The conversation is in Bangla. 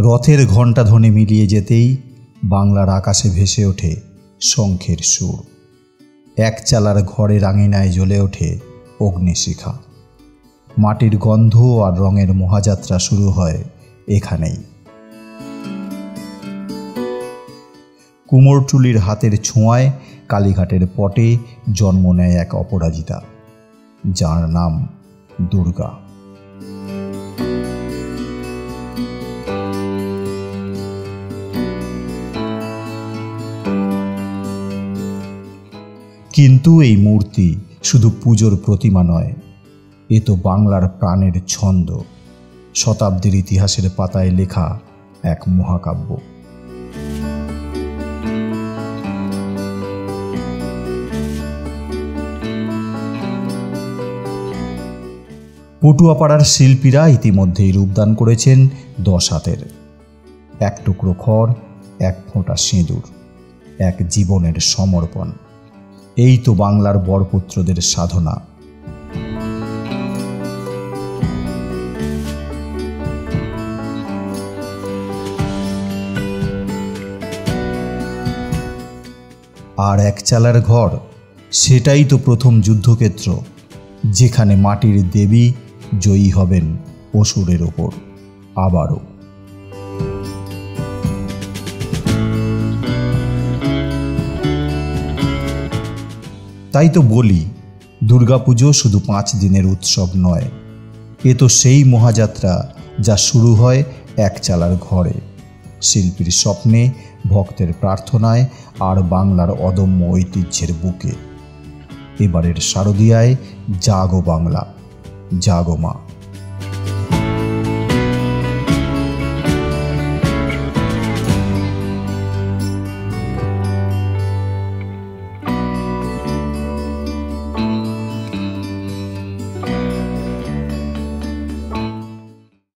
রথের ঘণ্টা ধ্বনি মিলিয়ে যেতেই বাংলার আকাশে ভেসে ওঠে শঙ্খের সুর। একচালার ঘরের আঙিনায় জ্বলে ওঠে অগ্নিশিখা। মাটির গন্ধ আর রঙের মহাযাত্রা শুরু হয় এখানেই। কুমোরটুলির হাতের ছোঁয়ায় কালীঘাটের পটে জন্ম নেয় এক অপরাজিতা, যার নাম দুর্গা। কিন্তু এই মূর্তি শুধু পুজোর প্রতিমা নয়, এ তো বাংলার প্রাণের ছন্দ, শতাব্দীর ইতিহাসের পাতায় লেখা এক মহাকাব্য। পটুয়াপাড়ার শিল্পীরা ইতিমধ্যেই রূপদান করেছেন 10 হাতের। এক টুকরো খড়, এক ফোঁটা সিঁদুর, এক জীবনের সমর্পণ, এই তো বাংলার বরপুত্রদের সাধনা। আর একচালার ঘর, সেটাই তো প্রথম যুদ্ধক্ষেত্র, যেখানে মাটির দেবী জয়ী হবেন অসুরের ওপর আবারও। তাই তো বলি, দুর্গাপুজো শুধু 5 দিনের উৎসব নয়, এ তো সেই মহাযাত্রা যা শুরু হয় একচালার ঘরে, শিল্পীর স্বপ্নে, ভক্তের প্রার্থনায় আর বাংলার অদম্য ঐতিহ্যের বুকে। এবারের শারদীয়ায় জাগো বাংলা, জাগো মা।